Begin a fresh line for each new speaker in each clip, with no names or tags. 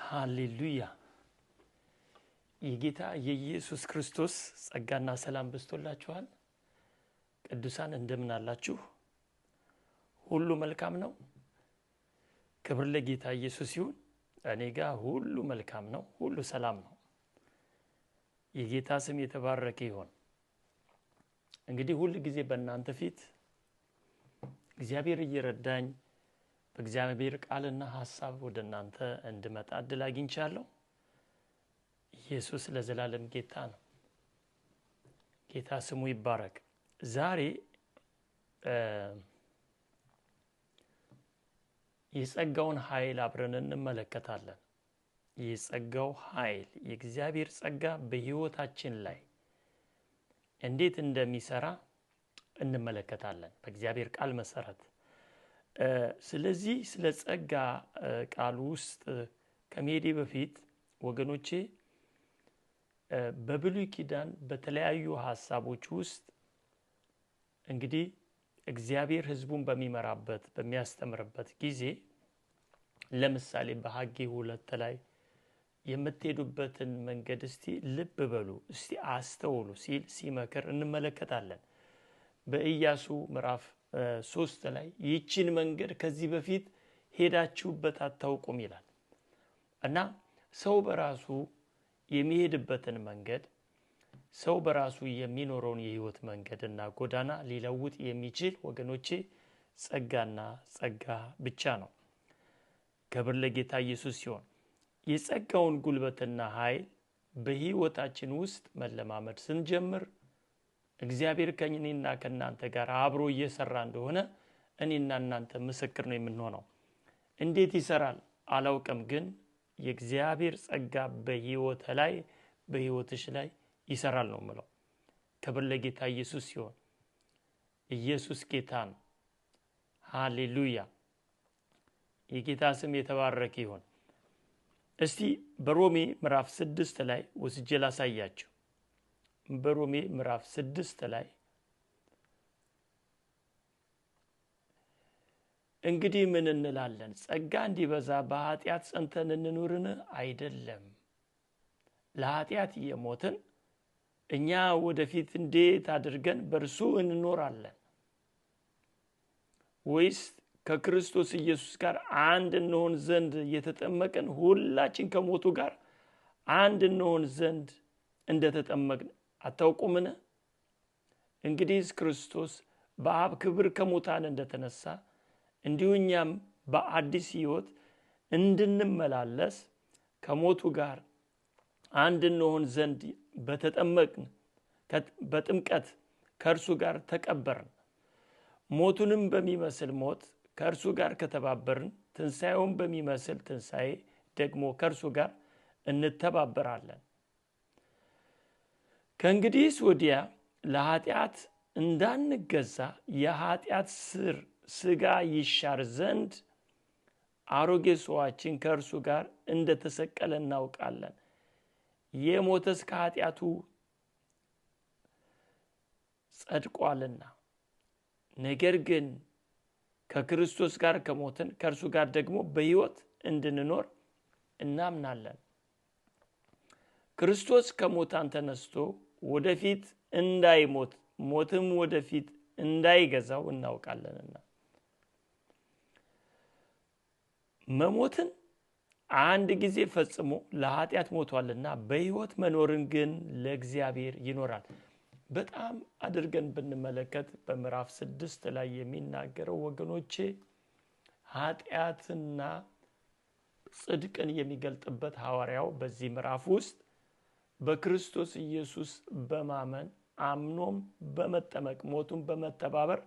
ሃሌሉያ የጌታ የኢየሱስ ክርስቶስ ጸጋና ሰላም በስቶላችኋል። ቅዱሳን እንደምን አላችሁ? ሁሉ መልካም ነው። ክብር ለጌታ ኢየሱስ ይሁን። እኔ ጋር ሁሉ መልካም ነው፣ ሁሉ ሰላም ነው። የጌታ ስም የተባረከ ይሁን። እንግዲህ ሁሉ ጊዜ በእናንተ ፊት እግዚአብሔር እየረዳኝ በእግዚአብሔር ቃልና ሐሳብ ወደ እናንተ እንድመጣ እድል አግኝቻለሁ። ኢየሱስ ለዘላለም ጌታ ነው። ጌታ ስሙ ይባረክ። ዛሬ የጸጋውን ኃይል አብረን እንመለከታለን። የጸጋው ኃይል የእግዚአብሔር ጸጋ በሕይወታችን ላይ እንዴት እንደሚሰራ እንመለከታለን በእግዚአብሔር ቃል መሰረት። ስለዚህ ስለ ጸጋ ቃል ውስጥ ከመሄዴ በፊት ወገኖቼ በብሉይ ኪዳን በተለያዩ ሐሳቦች ውስጥ እንግዲህ እግዚአብሔር ሕዝቡን በሚመራበት በሚያስተምርበት ጊዜ ለምሳሌ በሐጌ 2 ላይ የምትሄዱበትን መንገድ እስቲ ልብ በሉ እስቲ አስተውሉ ሲል ሲመክር እንመለከታለን። በኢያሱ ምዕራፍ 3 ላይ ይህችን መንገድ ከዚህ በፊት ሄዳችሁበት አታውቁም ይላል እና ሰው በራሱ የሚሄድበትን መንገድ ሰው በራሱ የሚኖረውን የህይወት መንገድና ጎዳና ሊለውጥ የሚችል ወገኖቼ ጸጋና ጸጋ ብቻ ነው። ክብር ለጌታ ኢየሱስ ይሁን። የጸጋውን ጉልበትና ኃይል በህይወታችን ውስጥ መለማመድ ስንጀምር እግዚአብሔር ከእኔና ከእናንተ ጋር አብሮ እየሰራ እንደሆነ እኔና እናንተ ምስክር ነው የምንሆነው። እንዴት ይሰራል አላውቅም፣ ግን የእግዚአብሔር ጸጋ በህይወትሽ ላይ ይሰራል ነው የምለው። ክብር ለጌታ ኢየሱስ ይሁን። ኢየሱስ ጌታ ነው። ሃሌሉያ። የጌታ ስም የተባረከ ይሁን። እስቲ በሮሜ ምዕራፍ 6 ላይ ወስጄ ላሳያችሁ። በሮሜ ምዕራፍ 6 ላይ እንግዲህ ምን እንላለን? ጸጋ እንዲበዛ በኃጢአት ጸንተን እንኑርን? አይደለም። ለኃጢአት የሞትን እኛ ወደፊት እንዴት አድርገን በእርሱ እንኖራለን? ወይስ ከክርስቶስ ኢየሱስ ጋር አንድ እንሆን ዘንድ የተጠመቅን ሁላችን ከሞቱ ጋር አንድ እንሆን ዘንድ እንደተጠመቅን አታውቁምን? እንግዲህ ክርስቶስ በአብ ክብር ከሙታን እንደተነሳ እንዲሁ እኛም በአዲስ ሕይወት እንድንመላለስ ከሞቱ ጋር አንድ እንሆን ዘንድ በጥምቀት ከእርሱ ጋር ተቀበርን። ሞቱንም በሚመስል ሞት ከእርሱ ጋር ከተባበርን ትንሣኤውን በሚመስል ትንሣኤ ደግሞ ከእርሱ ጋር እንተባበራለን። ከእንግዲህስ ወዲያ ለኃጢአት እንዳንገዛ የኃጢአት ሥጋ ይሻር ዘንድ አሮጌ ሰዋችን ከእርሱ ጋር እንደተሰቀለ እናውቃለን። የሞተስ ከኃጢአቱ ጸድቋልና፣ ነገር ግን ከክርስቶስ ጋር ከሞትን ከእርሱ ጋር ደግሞ በሕይወት እንድንኖር እናምናለን። ክርስቶስ ከሙታን ተነስቶ ወደፊት እንዳይሞት ሞትም ወደፊት እንዳይገዛው እናውቃለንና መሞትን አንድ ጊዜ ፈጽሞ ለኃጢአት ሞቷልና በሕይወት መኖርን ግን ለእግዚአብሔር ይኖራል። በጣም አድርገን ብንመለከት በምዕራፍ 6 ላይ የሚናገረው ወገኖቼ ኃጢአትና ጽድቅን የሚገልጥበት ሐዋርያው በዚህ ምዕራፍ ውስጥ በክርስቶስ ኢየሱስ በማመን አምኖም በመጠመቅ ሞቱን በመተባበር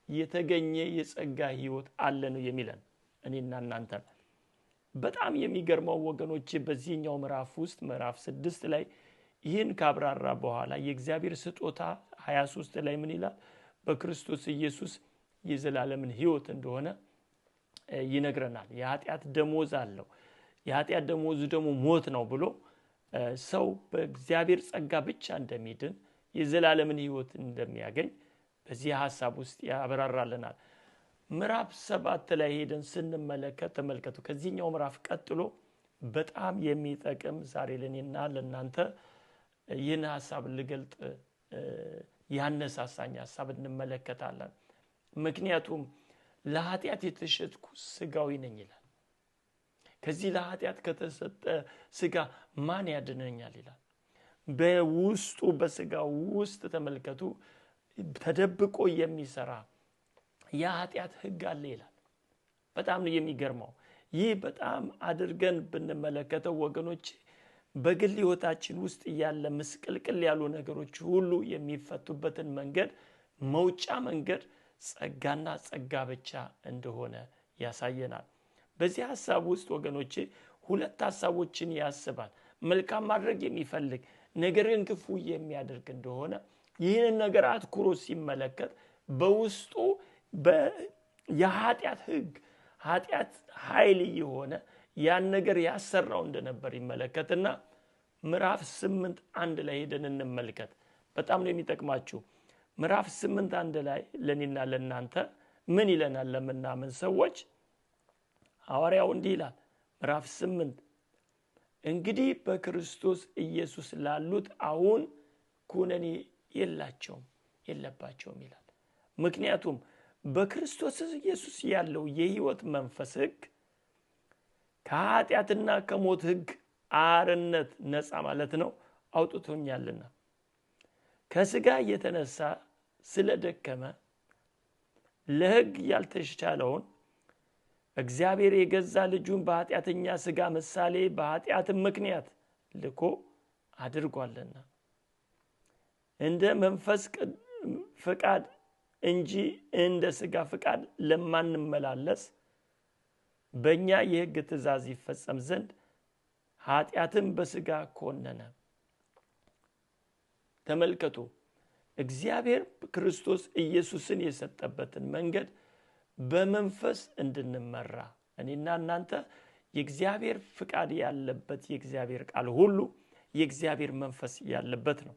የተገኘ የጸጋ ሕይወት አለ ነው የሚለን እኔና እናንተ። በጣም የሚገርመው ወገኖቼ በዚህኛው ምዕራፍ ውስጥ ምዕራፍ 6 ላይ ይህን ካብራራ በኋላ የእግዚአብሔር ስጦታ 23 ላይ ምን ይላል? በክርስቶስ ኢየሱስ የዘላለምን ሕይወት እንደሆነ ይነግረናል። የኃጢአት ደሞዝ አለው፣ የኃጢአት ደሞዙ ደግሞ ሞት ነው ብሎ ሰው በእግዚአብሔር ጸጋ ብቻ እንደሚድን የዘላለምን ሕይወት እንደሚያገኝ በዚህ ሐሳብ ውስጥ ያብራራልናል። ምዕራፍ 7 ላይ ሄደን ስንመለከት ተመልከቱ። ከዚህኛው ምዕራፍ ቀጥሎ በጣም የሚጠቅም ዛሬ ለኔና ለናንተ ይህን ሐሳብ ልገልጥ ያነሳሳኝ ሐሳብ እንመለከታለን። ምክንያቱም ለኃጢአት የተሸጥኩ ስጋዊ ነኝ ይላል። ከዚህ ለኃጢአት ከተሰጠ ስጋ ማን ያድነኛል ይላል። በውስጡ በስጋው ውስጥ ተመልከቱ ተደብቆ የሚሰራ የኃጢአት ሕግ አለ ይላል። በጣም ነው የሚገርመው። ይህ በጣም አድርገን ብንመለከተው ወገኖች በግል ሕይወታችን ውስጥ ያለ ምስቅልቅል ያሉ ነገሮች ሁሉ የሚፈቱበትን መንገድ መውጫ መንገድ ጸጋና ጸጋ ብቻ እንደሆነ ያሳየናል። በዚህ ሐሳብ ውስጥ ወገኖቼ ሁለት ሐሳቦችን ያስባል። መልካም ማድረግ የሚፈልግ ነገርን ክፉ የሚያደርግ እንደሆነ ይህንን ነገር አትኩሮ ሲመለከት በውስጡ የኃጢአት ሕግ ኃጢአት ኃይል የሆነ ያን ነገር ያሰራው እንደነበር ይመለከትና ምዕራፍ 8:1 ላይ ሄደን እንመልከት። በጣም ነው የሚጠቅማችሁ። ምዕራፍ 8:1 ላይ ለኔና ለናንተ ምን ይለናል? ለምናምን ሰዎች ሐዋርያው እንዲህ ይላል። ምዕራፍ 8 እንግዲህ በክርስቶስ ኢየሱስ ላሉት አሁን ኩነኔ የለባቸውም ይላል። ምክንያቱም በክርስቶስ ኢየሱስ ያለው የሕይወት መንፈስ ሕግ ከኃጢአትና ከሞት ሕግ አርነት ነፃ ማለት ነው አውጥቶኛልና ከስጋ የተነሳ ስለደከመ ለሕግ ያልተቻለውን እግዚአብሔር የገዛ ልጁን በኃጢአተኛ ስጋ ምሳሌ በኃጢአት ምክንያት ልኮ አድርጓልና እንደ መንፈስ ፍቃድ እንጂ እንደ ስጋ ፍቃድ ለማንመላለስ በእኛ የሕግ ትእዛዝ ይፈጸም ዘንድ ኃጢአትን በስጋ ኮነነ። ተመልከቱ፣ እግዚአብሔር ክርስቶስ ኢየሱስን የሰጠበትን መንገድ በመንፈስ እንድንመራ እኔና እናንተ የእግዚአብሔር ፍቃድ ያለበት የእግዚአብሔር ቃል ሁሉ የእግዚአብሔር መንፈስ ያለበት ነው።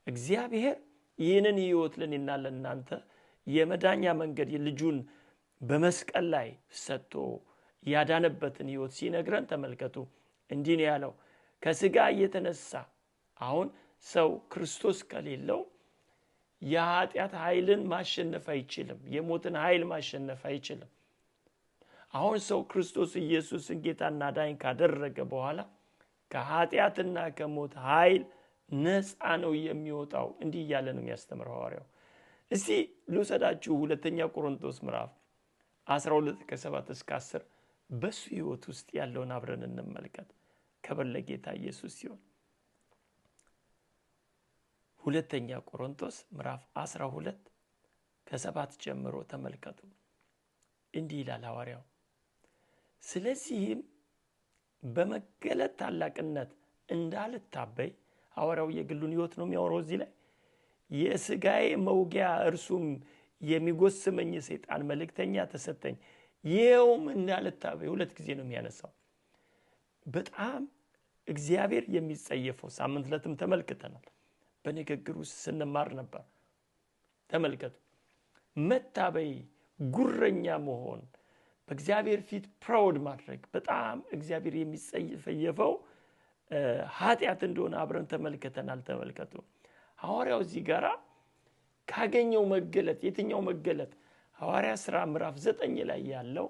እግዚአብሔር ይህንን ሕይወት ለኔና ለናንተ የመዳኛ መንገድ የልጁን በመስቀል ላይ ሰጥቶ ያዳነበትን ሕይወት ሲነግረን ተመልከቱ። እንዲህ ነው ያለው፣ ከስጋ የተነሳ አሁን ሰው ክርስቶስ ከሌለው የኃጢአት ኃይልን ማሸነፍ አይችልም። የሞትን ኃይል ማሸነፍ አይችልም። አሁን ሰው ክርስቶስ ኢየሱስን ጌታና ዳኝ ካደረገ በኋላ ከኃጢአትና ከሞት ኃይል ነፃ ነው የሚወጣው። እንዲህ እያለ ነው የሚያስተምረው ሐዋርያው። እስቲ ልውሰዳችሁ ሁለተኛ ቆሮንቶስ ምዕራፍ 12:7-10 በሱ ሕይወት ውስጥ ያለውን አብረን እንመልከት። ክብር ለጌታ ኢየሱስ ሲሆን ሁለተኛ ቆሮንቶስ ምዕራፍ 12:7 ጀምሮ ተመልከቱ። እንዲህ ይላል ሐዋርያው፣ ስለዚህም በመገለጥ ታላቅነት እንዳልታበይ። ሐዋርያው የግሉን ሕይወት ነው የሚያወራው እዚህ ላይ። የሥጋዬ መውጊያ እርሱም የሚጎስመኝ ሰይጣን መልእክተኛ ተሰጠኝ፣ ይኸውም እንዳልታበይ። ሁለት ጊዜ ነው የሚያነሳው። በጣም እግዚአብሔር የሚጸየፈው ሳምንት ዕለትም ተመልክተናል። በንግግር ውስጥ ስንማር ነበር። ተመልከቱ፣ መታበይ፣ ጉረኛ መሆን፣ በእግዚአብሔር ፊት ፕራውድ ማድረግ በጣም እግዚአብሔር የሚጸየፈው ኃጢአት እንደሆነ አብረን ተመልክተናል። ተመልከቱ፣ ሐዋርያው እዚህ ጋራ ካገኘው መገለጥ የትኛው መገለጥ? ሐዋርያ ሥራ ምዕራፍ 9 ላይ ያለው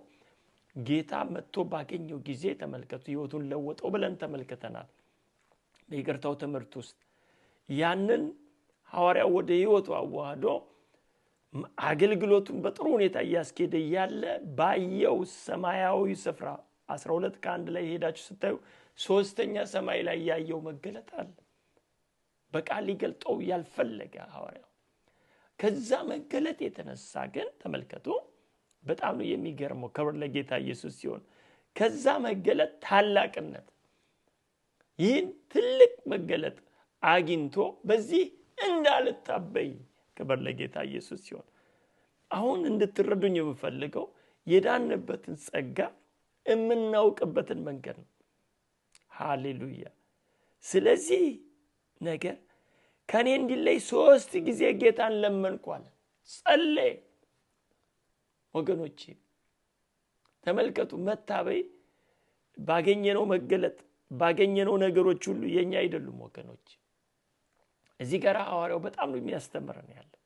ጌታ መጥቶ ባገኘው ጊዜ ተመልከቱ ሕይወቱን ለወጠው ብለን ተመልክተናል በይቅርታው ትምህርት ውስጥ። ያንን ሐዋርያው ወደ ሕይወቱ አዋህዶ አገልግሎቱን በጥሩ ሁኔታ እያስኬደ ያለ ባየው ሰማያዊ ስፍራ 12:1 ላይ ሄዳችሁ ስታዩ ሶስተኛ ሰማይ ላይ ያየው መገለጥ አለ። በቃል ሊገልጠው ያልፈለገ ሐዋርያው ከዛ መገለጥ የተነሳ ግን ተመልከቱ በጣም ነው የሚገርመው። ክብር ለጌታ ኢየሱስ ሲሆን ከዛ መገለጥ ታላቅነት ይህን ትልቅ መገለጥ አግኝቶ በዚህ እንዳልታበይ ክብር ለጌታ ኢየሱስ ሲሆን አሁን እንድትረዱኝ የምፈልገው የዳንበትን ጸጋ የምናውቅበትን መንገድ ነው። ሃሌሉያ። ስለዚህ ነገር ከኔ እንዲለይ 3 ጊዜ ጌታን ለመንኳል፣ ጸለየ። ወገኖቼ ተመልከቱ፣ መታበይ ባገኘነው መገለጥ ባገኘነው ነገሮች ሁሉ የኛ አይደሉም ወገኖች። እዚህ ጋር ሐዋርያው በጣም ነው የሚያስተምረን ያለው።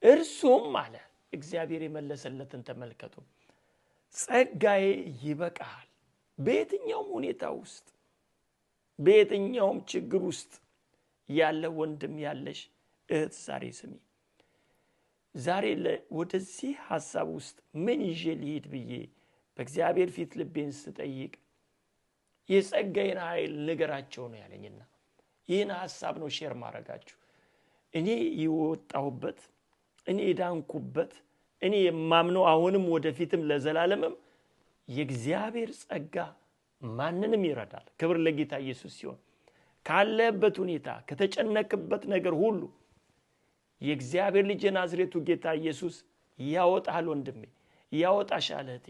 እርሱም አለ እግዚአብሔር የመለሰለትን ተመልከቱ፣ ጸጋዬ ይበቃል። በየትኛውም ሁኔታ ውስጥ በየትኛውም ችግር ውስጥ ያለ ወንድም ያለሽ እህት ዛሬ ስሚ። ዛሬ ወደዚህ ሐሳብ ውስጥ ምን ይዤ ልሂድ ብዬ በእግዚአብሔር ፊት ልቤን ስጠይቅ የጸጋዬን ኃይል ንገራቸው ነው ያለኝና ይህን ሐሳብ ነው ሼር ማድረጋችሁ። እኔ የወጣሁበት እኔ የዳንኩበት እኔ የማምነው አሁንም ወደፊትም ለዘላለምም የእግዚአብሔር ጸጋ ማንንም ይረዳል። ክብር ለጌታ ኢየሱስ ሲሆን ካለበት ሁኔታ ከተጨነቅበት ነገር ሁሉ የእግዚአብሔር ልጅ የናዝሬቱ ጌታ ኢየሱስ ያወጣል። ወንድሜ ያወጣሻል። እህቴ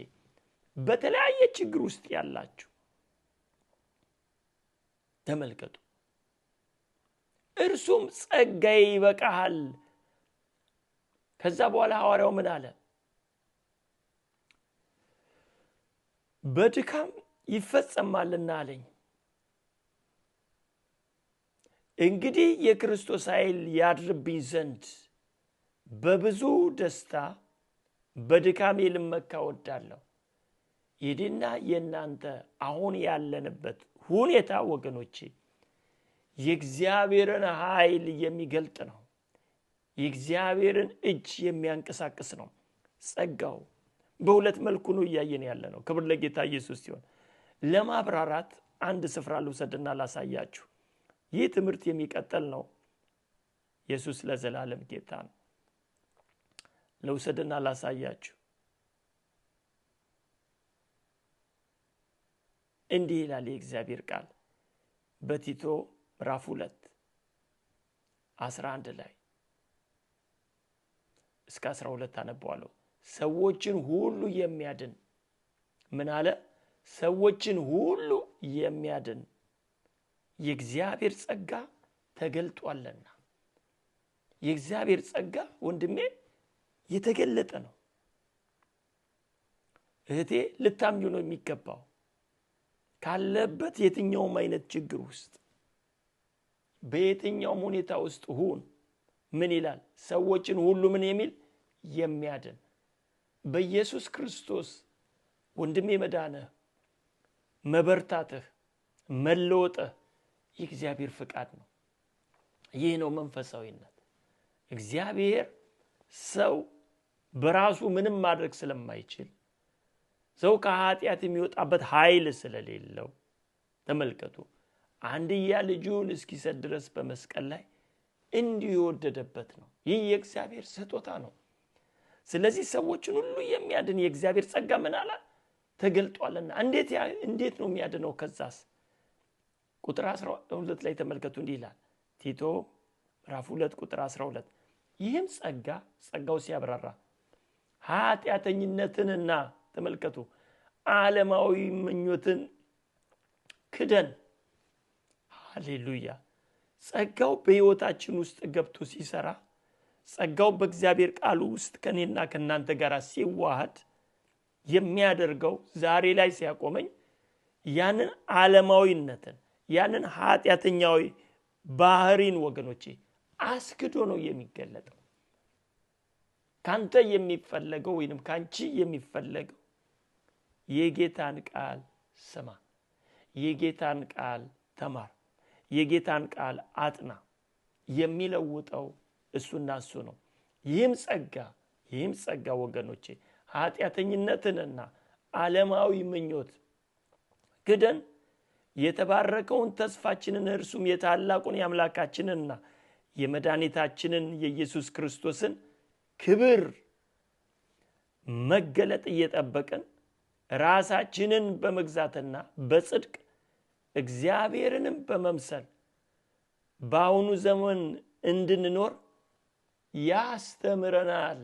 በተለያየ ችግር ውስጥ ያላችሁ ተመልከቱ። እርሱም ጸጋዬ ይበቃል። ከዛ በኋላ ሐዋርያው ምን አለ? በድካም ይፈጸማልና አለኝ። እንግዲህ የክርስቶስ ኃይል ያድርብኝ ዘንድ በብዙ ደስታ በድካሜ ልመካ እወዳለሁ። የኔና የናንተ አሁን ያለንበት ሁኔታ ወገኖቼ የእግዚአብሔርን ኃይል የሚገልጥ ነው። የእግዚአብሔርን እጅ የሚያንቀሳቅስ ነው። ጸጋው በሁለት መልኩ ነው እያየን ያለ ነው። ክብር ለጌታ ኢየሱስ ሲሆን ለማብራራት አንድ ስፍራ ልውሰድና ላሳያችሁ። ይህ ትምህርት የሚቀጥል ነው። ኢየሱስ ለዘላለም ጌታ ነው። ልውሰድና ላሳያችሁ። እንዲህ ይላል የእግዚአብሔር ቃል በቲቶ ምዕራፍ 2:11 ላይ እስከ 12 አነበዋለሁ። ሰዎችን ሁሉ የሚያድን ምን አለ? ሰዎችን ሁሉ የሚያድን የእግዚአብሔር ጸጋ ተገልጧልና። የእግዚአብሔር ጸጋ ወንድሜ የተገለጠ ነው። እህቴ ልታምኙ ነው የሚገባው። ካለበት የትኛውም አይነት ችግር ውስጥ በየትኛውም ሁኔታ ውስጥ ሁን ምን ይላል? ሰዎችን ሁሉ ምን የሚል የሚያድን በኢየሱስ ክርስቶስ ወንድሜ መዳንህ፣ መበርታትህ፣ መለወጥህ የእግዚአብሔር ፍቃድ ነው። ይህ ነው መንፈሳዊነት። እግዚአብሔር ሰው በራሱ ምንም ማድረግ ስለማይችል ሰው ከኃጢአት የሚወጣበት ኃይል ስለሌለው ተመልከቱ አንድያ ልጁን እስኪሰጥ ድረስ በመስቀል ላይ እንዲሁ የወደደበት ነው። ይህ የእግዚአብሔር ስጦታ ነው። ስለዚህ ሰዎችን ሁሉ የሚያድን የእግዚአብሔር ጸጋ ምን አለ? ተገልጧልና። እንዴት ነው የሚያድነው? ከዛስ ቁጥር 12 ላይ ተመልከቱ። እንዲህ ይላል ቲቶ ምዕራፍ 2 ቁጥር 12 ይህም ጸጋው ሲያብራራ ኃጢአተኝነትንና ተመልከቱ ዓለማዊ ምኞትን ክደን ሃሌሉያ ጸጋው በሕይወታችን ውስጥ ገብቶ ሲሰራ ጸጋው በእግዚአብሔር ቃል ውስጥ ከኔና ከናንተ ጋር ሲዋሃድ የሚያደርገው ዛሬ ላይ ሲያቆመኝ ያንን ዓለማዊነትን ያንን ኃጢአተኛዊ ባህሪን ወገኖቼ አስክዶ ነው የሚገለጠው። ካንተ የሚፈለገው ወይንም ካንቺ የሚፈለገው የጌታን ቃል ስማ፣ የጌታን ቃል ተማር፣ የጌታን ቃል አጥና። የሚለውጠው እሱና እሱ ነው። ይህም ጸጋ ወገኖቼ ኃጢአተኝነትንና ዓለማዊ ምኞት ክደን የተባረከውን ተስፋችንን እርሱም የታላቁን የአምላካችንንና የመድኃኒታችንን የኢየሱስ ክርስቶስን ክብር መገለጥ እየጠበቅን ራሳችንን በመግዛትና በጽድቅ እግዚአብሔርንም በመምሰል በአሁኑ ዘመን እንድንኖር ያስተምረናል።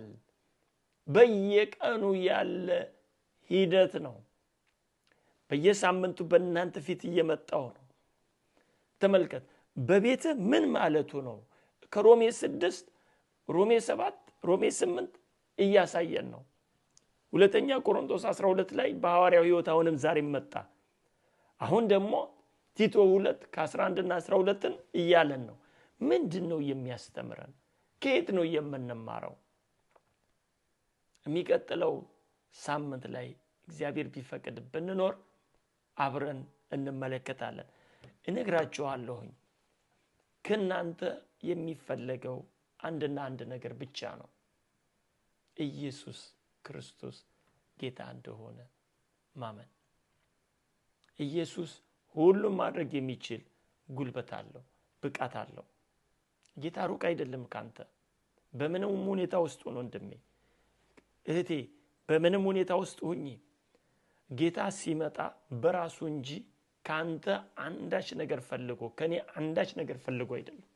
በየቀኑ ያለ ሂደት ነው። በየሳምንቱ በእናንተ ፊት እየመጣው ነው። ተመልከት በቤት ምን ማለቱ ነው? ከሮሜ 6 ሮሜ 7 ሮሜ 8 እያሳየን ነው። ሁለተኛ ቆሮንቶስ 12 ላይ በሐዋርያው ሕይወት አሁንም ዛሬም መጣ። አሁን ደግሞ ቲቶ 2 ከ11 እና 12ን እያለን ነው። ምንድነው የሚያስተምረን? ከየት ነው የምንማረው? የሚቀጥለው ሳምንት ላይ እግዚአብሔር ቢፈቅድ ብንኖር አብረን እንመለከታለን። እነግራችኋለሁኝ ከናንተ የሚፈለገው አንድና አንድ ነገር ብቻ ነው። ኢየሱስ ክርስቶስ ጌታ እንደሆነ ማመን። ኢየሱስ ሁሉም ማድረግ የሚችል ጉልበት አለው፣ ብቃት አለው። ጌታ ሩቅ አይደለም ካንተ። በምንም ሁኔታ ውስጥ ሆኖ እንደሜ እህቴ በምንም ሁኔታ ውስጥ ሆኚ ጌታ ሲመጣ በራሱ እንጂ ካንተ አንዳች ነገር ፈልጎ ከኔ አንዳች ነገር ፈልጎ አይደለም።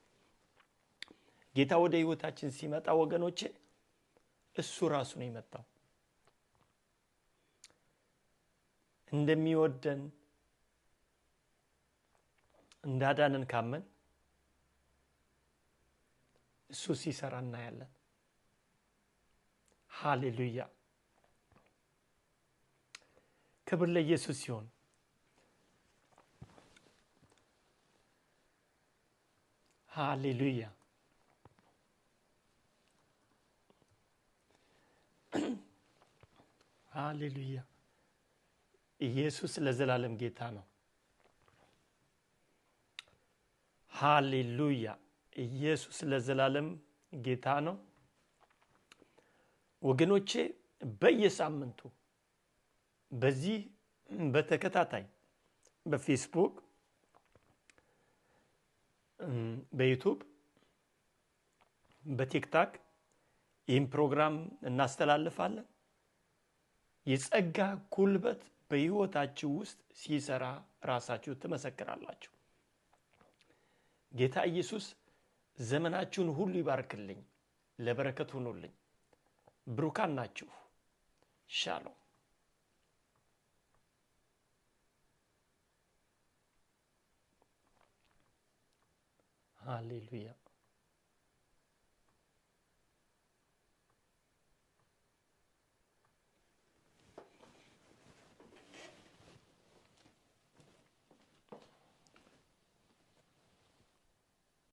ጌታ ወደ ህይወታችን ሲመጣ ወገኖቼ እሱ ራሱ ነው የመጣው። እንደሚወደን እንዳዳነን ካመን እሱ ሲሰራ እናያለን። ሃሌሉያ! ክብር ለኢየሱስ ይሁን። ሃሌሉያ! ሃሌሉያ! ኢየሱስ ለዘላለም ጌታ ነው። ሃሌሉያ! ኢየሱስ ለዘላለም ጌታ ነው። ወገኖቼ በየሳምንቱ በዚህ በተከታታይ በፌስቡክ በዩቲዩብ በቲክቶክ ይህን ፕሮግራም እናስተላልፋለን። የጸጋ ጉልበት በህይወታችሁ ውስጥ ሲሰራ ራሳችሁ ትመሰክራላችሁ። ጌታ ኢየሱስ ዘመናችሁን ሁሉ ይባርክልኝ፣ ለበረከት ሁኑልኝ። ብሩካን ናችሁ። ሻሎም። ሃሌሉያ!